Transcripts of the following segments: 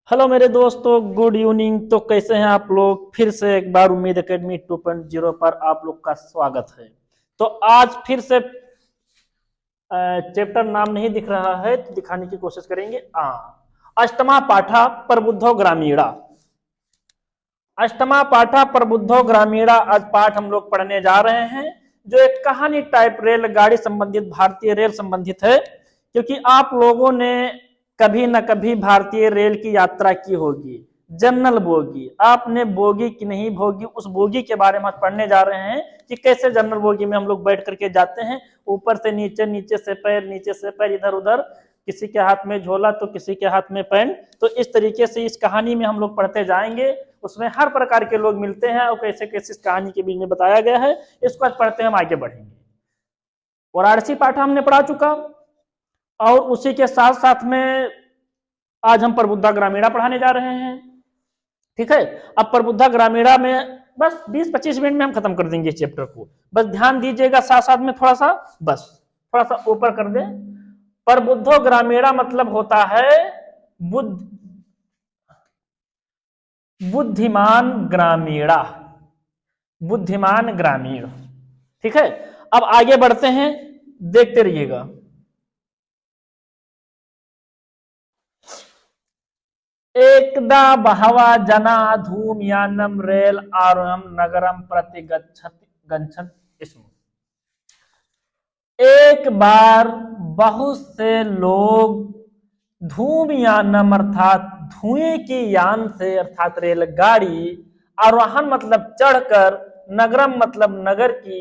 Hello मेरे दोस्तों, good evening. तो कैसे हैं आप लोग? फिर से एक बार उम्मीद एकेडमी 2.0 पर आप लोग का स्वागत है। तो आज फिर से चैप्टर नाम नहीं दिख रहा है तो दिखाने की कोशिश करेंगे। अष्टमा पाठा प्रबुद्धो ग्रामीणा। अष्टमा पाठा प्रबुद्धो ग्रामीणा आज पाठ हम लोग पढ़ने जा रहे हैं, जो एक कहानी टाइप रेलगाड़ी संबंधित, भारतीय रेल संबंधित है। क्योंकि आप लोगों ने कभी न कभी भारतीय रेल की यात्रा की होगी। जनरल बोगी, आपने बोगी की नहीं भोगी, उस बोगी के बारे में पढ़ने जा रहे हैं कि कैसे जनरल बोगी में हम लोग बैठ करके जाते हैं। ऊपर से नीचे, नीचे से पैर, नीचे से पैर, इधर उधर, किसी के हाथ में झोला तो किसी के हाथ में पेन। तो इस तरीके से इस कहानी में हम लोग पढ़ते जाएंगे। उसमें हर प्रकार के लोग मिलते हैं और कैसे कैसे इस कहानी के बीच में बताया गया है, इसको आज पढ़ते हम आगे बढ़ेंगे। वाराणसी पाठ हमने पढ़ा चुका और उसी के साथ साथ में आज हम प्रबुद्धा ग्रामीणा पढ़ाने जा रहे हैं। ठीक है, अब प्रबुद्धा ग्रामीणा में बस 20-25 मिनट में हम खत्म कर देंगे इस चैप्टर को। बस ध्यान दीजिएगा, साथ साथ में थोड़ा सा, बस थोड़ा सा ऊपर कर दे। प्रबुद्धो ग्रामीणा मतलब होता है बुद्धिमान ग्रामीणा, बुद्धिमान ग्रामीण। ठीक है, अब आगे बढ़ते हैं, देखते रहिएगा। एकदा बहवा जना धूमयानम रेल आरोहम नगरम प्रति गच्छत स्म। एक बार बहुत से लोग धूमयानम अर्थात धुएं की यान से, अर्थात रेलगाड़ी, आरोहण मतलब चढ़कर, नगरम मतलब नगर की,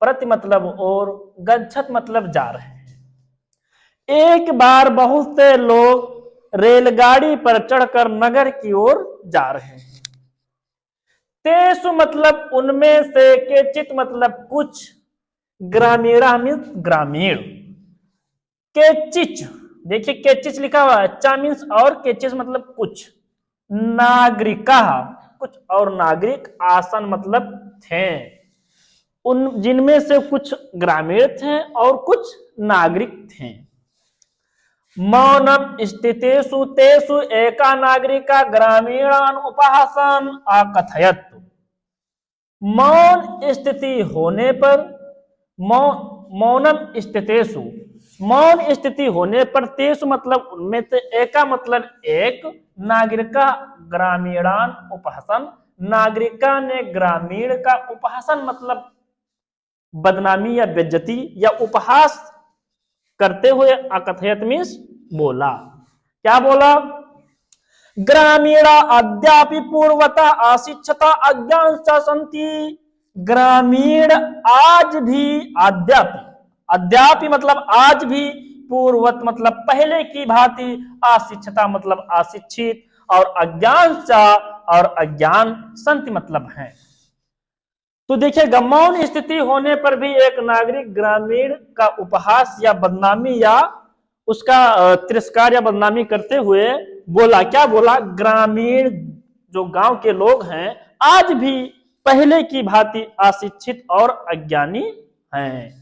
प्रति मतलब और, गच्छत मतलब जा रहे हैं। एक बार बहुत से लोग रेलगाड़ी पर चढ़कर नगर की ओर जा रहे हैं। तेसु मतलब उनमें से, केचित मतलब कुछ, ग्रामीणा मीन्स ग्रामीण, केचिच, देखिए केचिच लिखा हुआ है, चा मीन्स और, केचिच मतलब कुछ, नागरिका कुछ और नागरिक, आसन मतलब थे, उन जिनमें से कुछ ग्रामीण थे और कुछ नागरिक थे। मौनम स्थितेषु तेषु एका नागरिका ग्रामीणान उपहासन आकथयत। मौन स्थिति होने पर, मौनम स्थितेषु, मौन स्थिति होने पर, तेषु मतलब उनमें से, एका मतलब एक, नागरिका ग्रामीणान उपहासन, नागरिका ने ग्रामीण का उपहासन मतलब बदनामी या बेइज्जती या उपहास करते हुए, अकथयत मीन्स बोला। क्या बोला? ग्रामीणा अद्यापि पूर्वता अशिक्षता अज्ञान संति। ग्रामीण आज भी, अद्यापि, अद्यापि मतलब आज भी, पूर्वत मतलब पहले की भांति, अशिक्षता मतलब अशिक्षित, और अज्ञान और अज्ञान संति मतलब है। तो देखिए, मौन स्थिति होने पर भी एक नागरिक ग्रामीण का उपहास या बदनामी या उसका तिरस्कार या बदनामी करते हुए बोला। क्या बोला? ग्रामीण जो गांव के लोग हैं आज भी पहले की भांति अशिक्षित और अज्ञानी हैं।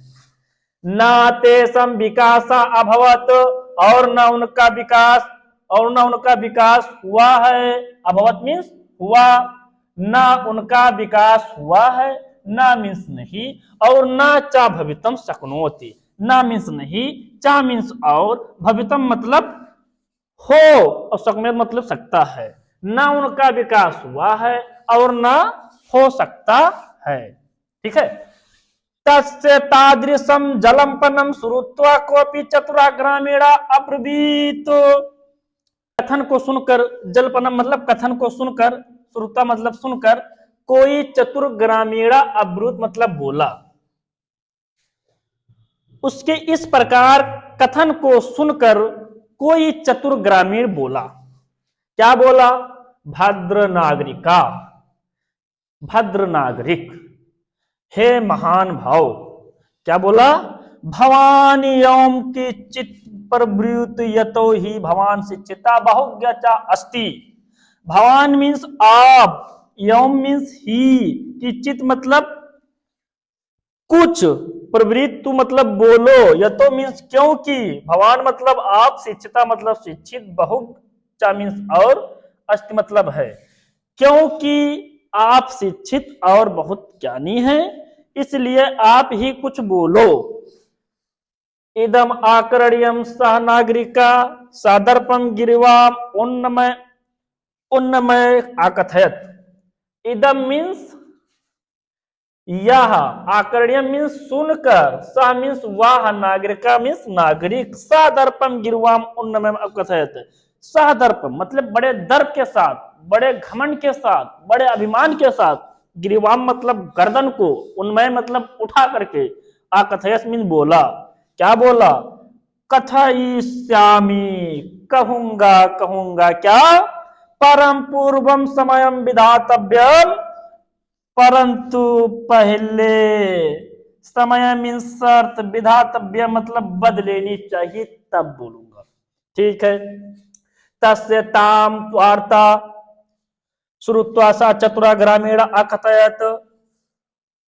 ना तेसम विकास अभवत, और न उनका विकास, और न उनका विकास हुआ है। अभवत मीन्स हुआ, ना उनका विकास हुआ है, ना मीन्स नहीं, और ना चा भवितम शक्नोति, ना मीन्स नहीं, चा मीन्स और, भवितम मतलब हो, और शक्नोत मतलब सकता है। ना उनका विकास हुआ है और ना हो सकता है। ठीक है, तस्य तादृशम जलंपनम श्रुत्वा कोपि चतुरा ग्रामीणा अब्रवीत। कथन को सुनकर, जलपनम मतलब कथन को सुनकर, श्रुत्वा मतलब सुनकर, कोई चतुर ग्रामीणा अब्रुत मतलब बोला। उसके इस प्रकार कथन को सुनकर कोई चतुर ग्रामीण बोला। क्या बोला? भद्र नागरिका, भद्र नागरिक, हे महान भाव। क्या बोला? भवान यौम की चित प्रवृत्त यतो ही भवान शिक्षिता बहुज्ञता अस्ति। भवान मीन्स आप, यौम मीन्स ही, की चित मतलब कुछ, प्रवृत्त मतलब बोलो, यतो मीन्स क्योंकि, भवान मतलब आप, शिक्षिता मतलब शिक्षित, बहु चा मीन्स और, अस्ति मतलब है। क्योंकि आप शिक्षित और बहुत ज्ञानी हैं, इसलिए आप ही कुछ बोलो। इदम आकरणीयम सह नागरिका सादर्पम गिरिवाम उन्नमय उन्नमय आकथयत। इदम मीन्स यह, आकरणीय मीन्स सुनकर, सह मीन्स वह, नागरिका मीन्स नागरिक, सादर्पम गिरवाम उन्नमय आकथयत। सादर्पम मतलब बड़े दर्प के साथ, बड़े घमंड के साथ, बड़े अभिमान के साथ, गिरिवाम मतलब गर्दन को, उन्मय मतलब उठा करके, आकथयत मीन्स बोला। क्या बोला? कथयिष्यामि कहूंगा, कहूंगा क्या? परम पूर्वम समयम विधातव्यम, परंतु पहले, समय मीन्स शर्त, विधातव्य मतलब बदलेनी चाहिए, तब बोलूंगा। ठीक है। तस्य ताम वार्ता श्रुत्वा सा चतुरा ग्रामीण अकथयत।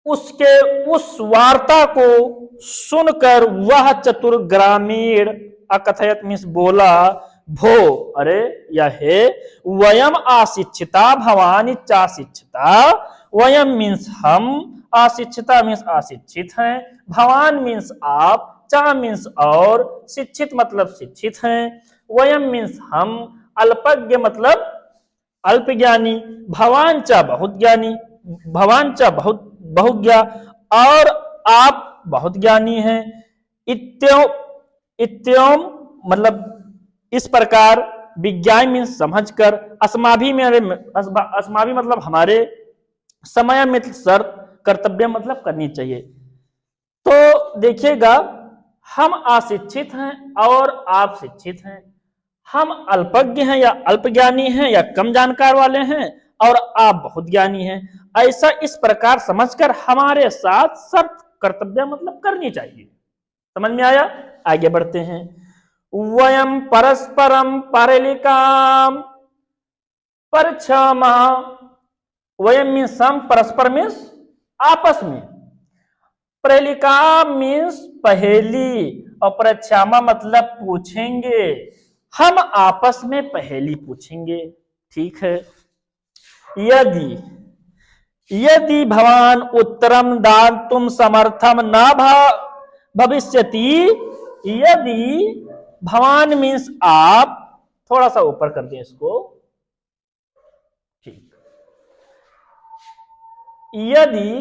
उसके उस वार्ता को सुनकर वह चतुर ग्रामीण अकथयत मीन्स बोला, भो, अरे यह है, वयम अशिक्षिता भवानी चाशिक्षिता। वयम मीन्स हम, अशिक्षिता मीन्स अशिक्षित हैं, भवान मीन्स आप, चा मीन्स और, शिक्षित मतलब शिक्षित हैं, वयम मीन्स हम, अल्पज्ञ मतलब अल्प ज्ञानी, भवान चा बहुत ज्ञानी, भवान चा बहुत बहुज्ञा, और आप बहुत ज्ञानी हैं। इत्यों इत्यों मतलब इस प्रकार, विज्ञान में समझकर, अस्माभि मतलब हमारे, समय में शर्त, कर्तव्य मतलब करनी चाहिए। तो देखिएगा, हम अशिक्षित हैं और आप शिक्षित हैं, हम अल्पज्ञ हैं या अल्पज्ञानी हैं या कम जानकार वाले हैं, और आप बहुत ज्ञानी हैं, ऐसा इस प्रकार समझकर हमारे साथ शर्त, कर्तव्य मतलब करनी चाहिए। समझ में आया? आगे बढ़ते हैं। वयम परस्परम परलिकाम परक्षमा। वयम मीन्स हम, परस्पर मीन्स आपस में, प्रलिका मीन्स पहेली, और परक्षमा मतलब पूछेंगे, हम आपस में पहेली पूछेंगे। ठीक है। यदि यदि भवान उत्तरम दातुम समर्थम न भविष्यति। यदि भवान मीन्स आप, थोड़ा सा ऊपर कर दें इसको। ठीक। यदि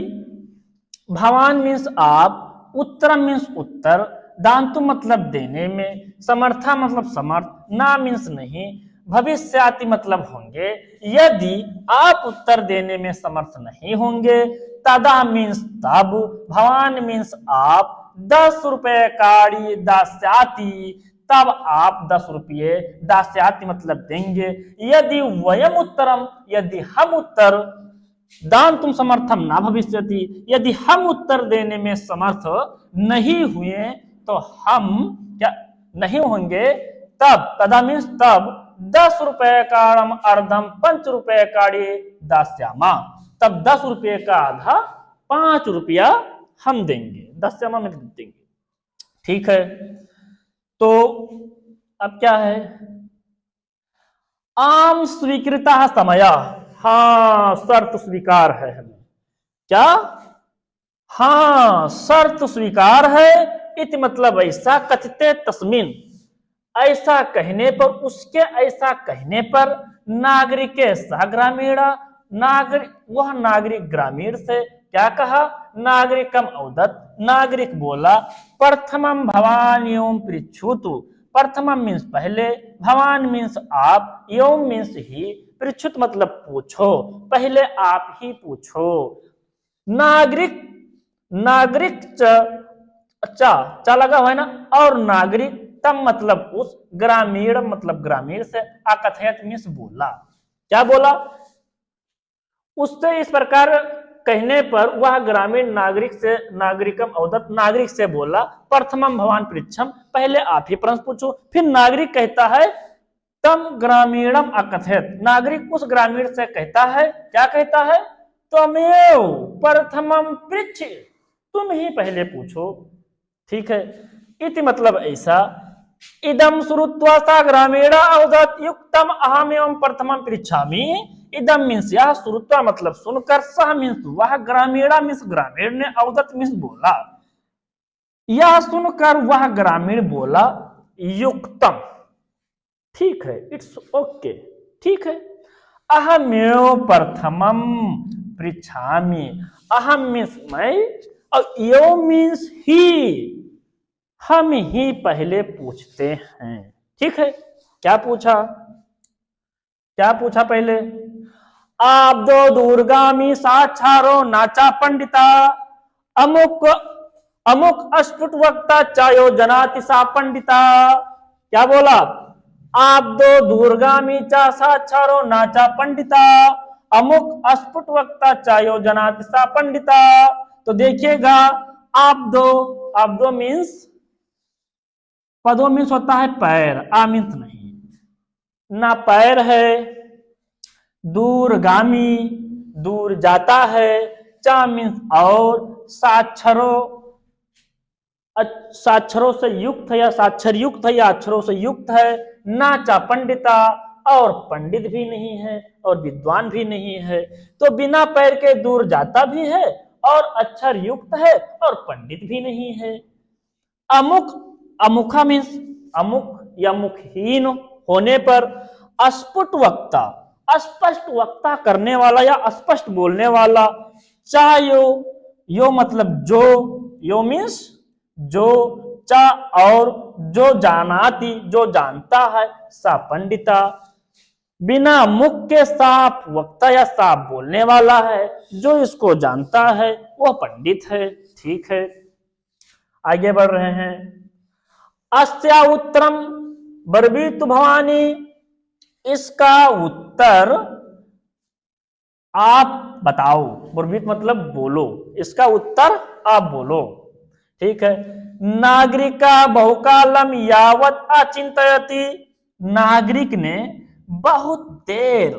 भवान मीन्स आप, उत्तरम मीन्स उत्तर, दांतु मतलब देने में, समर्था मतलब समर्थ, ना मीन्स नहीं, भविष्याति मतलब होंगे। यदि आप उत्तर देने में समर्थ नहीं होंगे, तदा मीन्स तब, भवान मीन्स आप, 10 रुपये काड़ी दास्याति, तब आप 10 रुपये, दास्याति मतलब देंगे। यदि वयम उत्तरम, यदि हम उत्तर, दान तुम समर्थम ना भविष्यति, यदि हम उत्तर देने में समर्थ नहीं हुए तो हम क्या नहीं होंगे, तब, तदा मीन्स तब, 10 रुपये काड़म अर्धम 5 रुपये काड़ी दास्यामा, तब 10 रुपये का आधा 5 रुपया हम देंगे, दास्यामा में देंगे। ठीक है। तो अब क्या है? आम स्वीकृता समय, हाँ शर्त स्वीकार है हमें। क्या? हाँ शर्त स्वीकार है। इति मतलब ऐसा, कथते तस्मिन, ऐसा कहने पर, उसके ऐसा कहने पर, नागरिक सह ग्रामीणा, नागरिक वह नागरिक ग्रामीण से क्या कहा? नागरिकम अवदत, नागरिक बोला, प्रथमम भवान एवं पृच्छुतु। प्रथमम मीन्स पहले, भवान मीन्स आप, एवं मीन्स ही, पृच्छुत मतलब पूछो, पहले आप ही पूछो। नागरिक, नागरिक चा लगा हुआ है ना, और नागरिक तम मतलब उस, ग्रामीण मतलब ग्रामीण से, अकथयत मीन्स बोला। क्या बोला? उससे इस प्रकार कहने पर वह ग्रामीण नागरिक से, नागरिकम अवदत, नागरिक से बोला, प्रथमम भवान पृच्छम, पहले आप ही प्रश्न पूछो। फिर नागरिक कहता है, तम ग्रामीणम अकथयत, नागरिक उस ग्रामीण से कहता है, क्या कहता है? त्वमेव प्रथमम पृच्छ, तुम ही पहले पूछो। ठीक है। इति मतलब ऐसा, इदम श्रुत्वा सा ग्रामीण अवदत् युक्तम अहम एवं प्रथमम पृच्छामि। इदम मीन्स यह, श्रुत्वा मतलब सुनकर, सह मीन्स वह, ग्रामीणा मीन्स ग्रामीण ने, अवदत् मीन्स बोला, यह सुनकर वह ग्रामीण बोला, युक्तम ठीक है, इट्स ओके ठीक है, अहमेव प्रथमम पृच्छामि। अहम मीन्स मैं और यो मीन्स ही, हम ही पहले पूछते हैं। ठीक है, क्या पूछा, क्या पूछा पहले, आप दो दूरगामी साक्षारो नाचा पंडिता, अमुक अमुक अस्फुट वक्ता चायो जनाति सा पंडिता। क्या बोला, आप दो दूरगामी चा साक्षारो नाचा पंडिता, अमुक अस्फुट वक्ता चायो जनाति सा पंडिता। तो देखिएगा, आप दो मीन्स, पदों मीन्स होता है पैर, आ मीन्स नहीं, ना पैर है, दूरगामी दूर जाता है, चा मीन्स और, साक्षरों से युक्त है या साक्षर युक्त है या अक्षरों से युक्त है, नाचा पंडिता और पंडित भी नहीं है और विद्वान भी नहीं है। तो बिना पैर के दूर जाता भी है और अक्षर युक्त है और पंडित भी नहीं है। अमुक, अमुखा मीन्स अमुक या मुखहीन होने पर, अस्फुट वक्ता अस्पष्ट वक्ता करने वाला या अस्पष्ट बोलने वाला, चायो यो मतलब जो, यो मीन्स जो, चा और जो जानाती जो जानता है, सा पंडिता बिना मुख के साफ वक्ता या साफ बोलने वाला है, जो इसको जानता है वह पंडित है। ठीक है, आगे बढ़ रहे हैं। अस्या उत्तरम बर्बीतु भवानी, इसका उत्तर आप बताओ, बर्बीत मतलब बोलो, इसका उत्तर आप बोलो। ठीक है, नागरिका बहुकालम यावत अचिंतयति, नागरिक ने बहुत देर,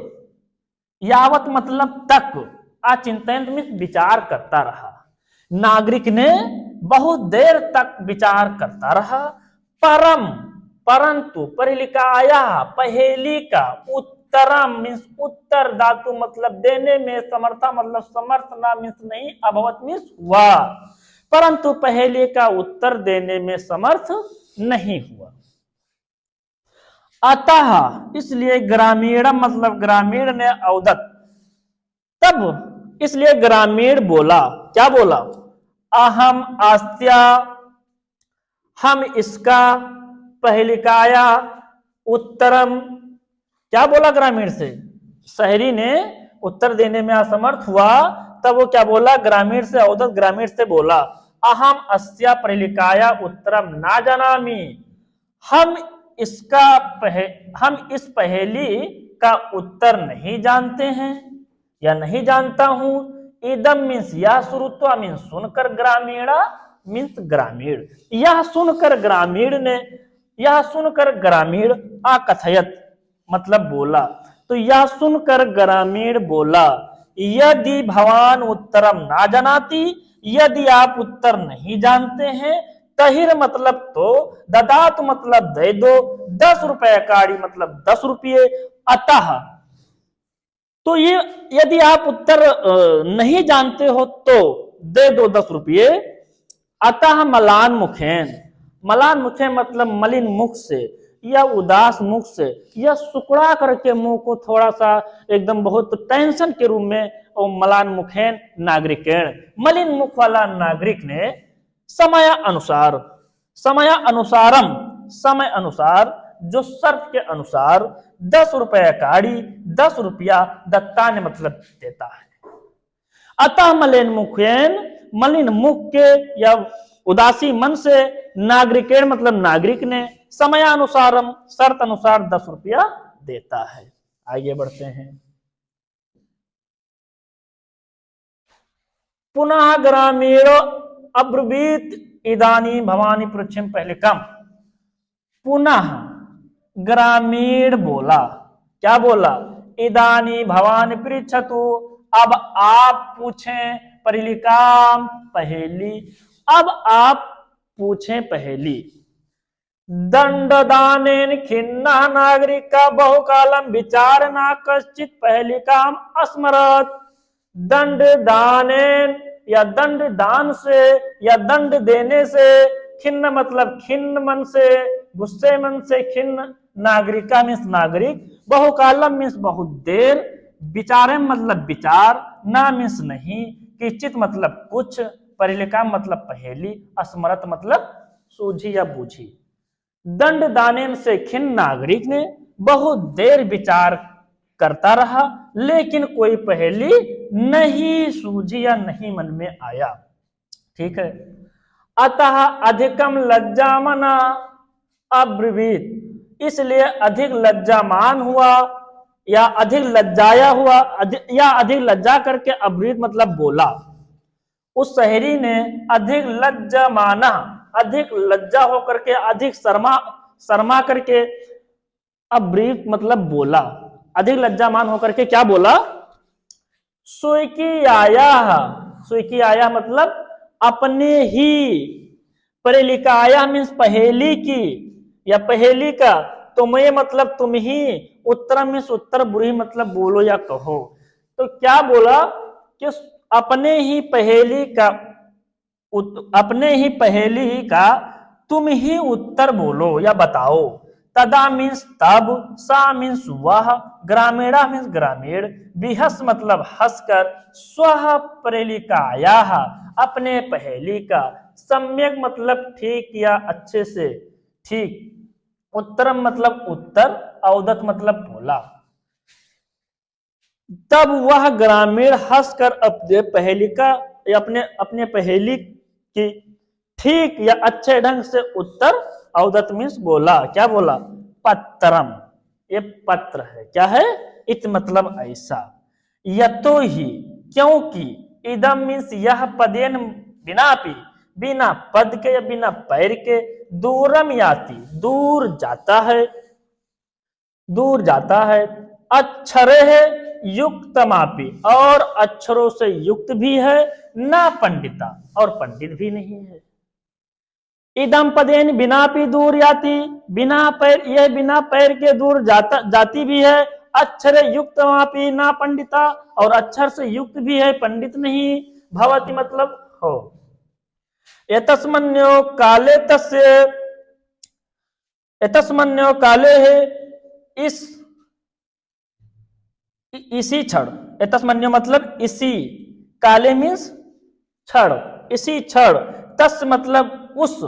यावत मतलब तक, अचिंतन में विचार करता रहा, नागरिक ने बहुत देर तक विचार करता रहा, परंतु परिलिकाया पहेली का, उत्तरम मीन्स उत्तर, धातु मतलब देने में, समर्था मतलब समर्थ, ना मीन्स नहीं, अभवत मीन्स हुआ, परंतु पहेली का उत्तर देने में समर्थ नहीं हुआ। अतः इसलिए ग्रामीण मतलब ग्रामीण ने अवदत, तब इसलिए ग्रामीण बोला, क्या बोला, अहम आस्त्या, हम इसका, पहलिकाया उत्तरम, क्या बोला ग्रामीण से, शहरी ने उत्तर देने में असमर्थ हुआ, तब वो क्या बोला, ग्रामीण से अवदत ग्रामीण से बोला, अहम अस्या पहलिकाया उत्तरम ना जानामि, हम इस पहेली का उत्तर नहीं जानते हैं या नहीं जानता हूं। इदम मीन्स यह, श्रुत्वा मीन्स सुनकर, ग्रामीणा मीन्स ग्रामीण, यह सुनकर ग्रामीण ने, यह सुनकर ग्रामीण, अकथयत मतलब बोला, तो यह सुनकर ग्रामीण बोला, यदि भवान उत्तरम ना जनाति, यदि आप उत्तर नहीं जानते हैं, तहिर मतलब तो, ददात मतलब दे दो, 10 रुपए काड़ी मतलब 10 रुपये, अतः तो ये, यदि आप उत्तर नहीं जानते हो तो दे दो 10 रुपये, अतः मलान मुखेन, मलान मुखे मतलब मलिन मुख से या उदास मुख से या सुकड़ा करके मुंह को थोड़ा सा एकदम बहुत टेंशन के रूप में, और मलान मुखेन नागरिकेण, मलिन मुख वाला नागरिक ने समय अनुसार, समय अनुसारम समय अनुसार, जो शर्त के अनुसार 10 रुपया काड़ी, 10 रुपया दत्ता ने मतलब देता है। अतः मलिन मुखेन, मलिन मुख के या उदासी मन से, नागरिकेण मतलब नागरिक ने, समयानुसारम शर्त अनुसार 10 रुपया देता है। आगे बढ़ते हैं। पुनः ग्रामीण अब्रवीत इदानी भवानी पृच्छम पहले कम, पुनः ग्रामीण बोला, क्या बोला, इदानी भवानी पृच्छतु, अब आप पूछें, परिलिकाम पहेली, अब आप पूछें पहेली। दंड दानेन खिन्ना नागरिका बहुकालम विचार ना कश्चित पहली काम अस्मरत। दंड दानेन या दंड दान से या दंड देने से, खिन्न मतलब खिन्न मन से, गुस्से मन से खिन्न, नागरिका मीन्स नागरिक, बहुकालम मीन्स बहुत देर, विचारे मतलब विचार, ना मीन्स नहीं, किंचित मतलब कुछ, परिलिका मतलब पहेली, अस्मरत मतलब सूझी या बूझी। दंड दानेन से खिन्न नागरिक ने बहुत देर विचार करता रहा लेकिन कोई पहेली नहीं सूझी या नहीं मन में आया। ठीक है। अतः अधिकम लज्जामना अब्रवीत, इसलिए अधिक लज्जामान हुआ या अधिक लज्जाया हुआ या अधिक लज्जा करके अब्रवीत मतलब बोला। उस शहरी ने अधिक लज्जामाना, अधिक लज्जा होकर के, अधिक शर्मा करके, अब्रीफ मतलब बोला, अधिक लज्जामान होकर के क्या बोला, स्वीकी आया मतलब अपने ही, परिलिका आया मीन्स पहेली की या पहेली का, तुम्हें मतलब तुम ही, उत्तरम मीन्स उत्तर, बुरी मतलब बोलो या कहो। तो क्या बोला कि अपने ही पहेली का तुम ही उत्तर बोलो या बताओ। तदा मीन्स तब, सा मीन्स वह, ग्रामीणा मीन्स ग्रामीण, बिहस मतलब हंसकर, स्व परिलिकाया अपने पहेली का, सम्यक मतलब ठीक या अच्छे से ठीक, उत्तरम मतलब उत्तर, औदत मतलब बोला। तब वह ग्रामीण हंसकर अपने पहेली का या अपने पहेली की ठीक या अच्छे ढंग से उत्तर, औदत मीन्स बोला। क्या बोला, पत्रम, ये पत्र है। क्या है, इत मतलब ऐसा, यतो ही क्योंकि, इदम मीन्स यह, पदेन बिना पद के या बिना पैर के, दूरम याति दूर जाता है, अक्षरे है युक्तमापि और अक्षरों से युक्त भी है, ना पंडिता और पंडित भी नहीं है। इदम पदेन बिनापि दूर याति, बिना पैर के दूर जाती भी है, अक्षर युक्तमापि ना पंडिता और अक्षर से युक्त भी है, पंडित नहीं, भवति मतलब हो। एतस्मन्यो काले है, इसी क्षण, एतस्मन्यो मतलब इसी, काले मीन्स क्षण, इसी क्षण, तस् मतलब उस,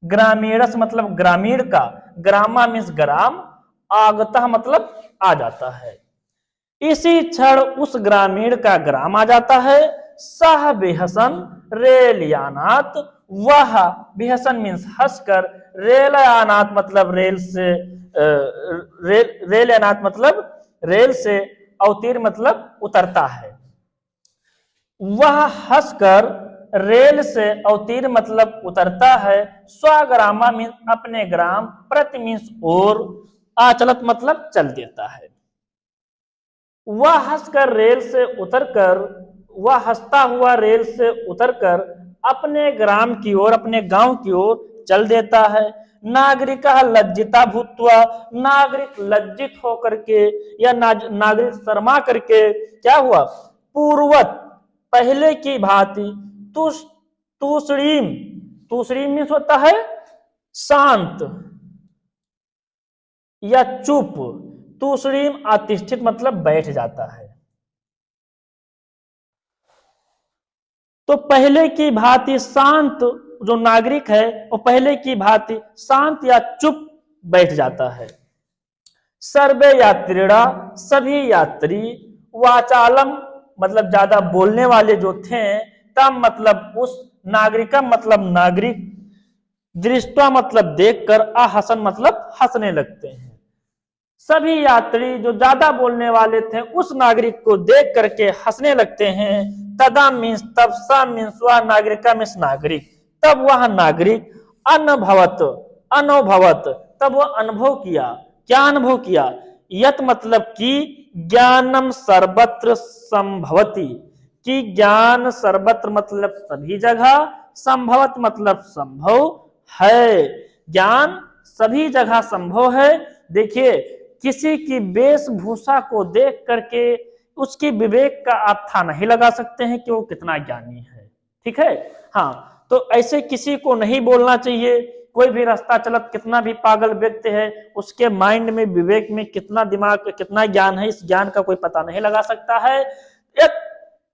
ग्रामीणस मतलब ग्रामीण का, ग्रामा मीन्स ग्राम, आगता मतलब आ जाता है, इसी क्षण उस ग्रामीण का ग्राम आ जाता है। सह बेहसन रेल यानात, वह बेहसन मीन्स हंसकर, रेल यानात मतलब रेल से, रेल यानात मतलब रेल से, अवतीर मतलब उतरता है, वह हंसकर रेल से अवतीर मतलब उतरता है, स्वग्रामा मीन्स अपने ग्राम, प्रति मीन्स और, आचलत मतलब चल देता है। वह हंसकर रेल से उतरकर, वह हंसता हुआ रेल से उतरकर अपने ग्राम की ओर, अपने गांव की ओर चल देता है। नागरिक लज्जिता भूत्वा, नागरिक लज्जित होकर के या नागरिक शर्मा करके क्या हुआ, पूर्वत पहले की भांति, तूसरीम मीन्स होता है शांत या चुप, तूसरीम अतिष्ठित मतलब बैठ जाता है। तो पहले की भांति शांत जो नागरिक है वो पहले की भांति शांत या चुप बैठ जाता है। सर्वे यात्रीड़ा, सभी यात्री, वाचालम मतलब ज्यादा बोलने वाले जो थे, तम मतलब उस, नागरिकम मतलब नागरिक, दृष्टवा मतलब देखकर, अहसन मतलब हंसने लगते हैं। सभी यात्री जो ज्यादा बोलने वाले थे उस नागरिक को देख करके हंसने लगते हैं। तदा मीन्स तब, सा मीन्स वह, नागरिका मीन्स नागरिक, तब वह नागरिक, अनुभवत तब वह अनुभव किया। क्या अनुभव किया, यत मतलब कि ज्ञानम सर्वत्र संभवती, कि ज्ञान सर्वत्र मतलब सभी जगह, संभवत मतलब संभव है, ज्ञान सभी जगह संभव है। देखिए, किसी की वेशभूषा को देख करके उसकी विवेक का आप था नहीं लगा सकते हैं कि वो कितना ज्ञानी है। ठीक है, हाँ, तो ऐसे किसी को नहीं बोलना चाहिए। कोई भी रास्ता चलत कितना भी पागल व्यक्ति है, उसके माइंड में, विवेक में कितना दिमाग, कितना ज्ञान है, इस ज्ञान का कोई पता नहीं लगा सकता है। एक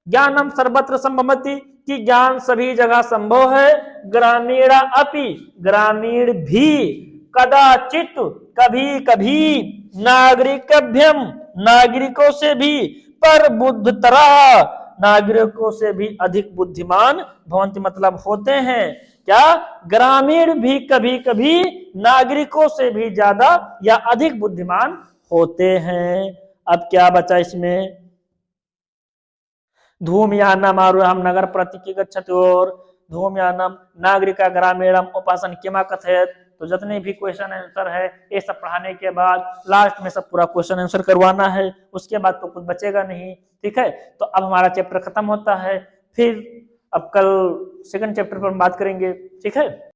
ज्ञानम सर्वत्र संभवति, कि ज्ञान सभी जगह संभव है। ग्रामीण अपि, ग्रामीण भी, कदाचित, कभी कभी, नागरिकभ्यम, नागरिकों से भी, पर बुद्धतरा, नागरिकों से भी अधिक बुद्धिमान भवन्ति, मतलब होते हैं। क्या? ग्रामीण भी कभी कभी नागरिकों से भी ज्यादा या अधिक बुद्धिमान होते हैं। अब क्या बचा इसमें? धूमयानम आरुहम नगर प्रति गच्छतोर, धूमयानम नागरिका ग्रामीणम उपासन किमा कथयत। तो जितने भी क्वेश्चन आंसर है, ये सब पढ़ाने के बाद लास्ट में सब पूरा क्वेश्चन आंसर करवाना है, उसके बाद तो कुछ बचेगा नहीं। ठीक है, तो अब हमारा चैप्टर खत्म होता है। फिर अब कल सेकंड चैप्टर पर हम बात करेंगे। ठीक है।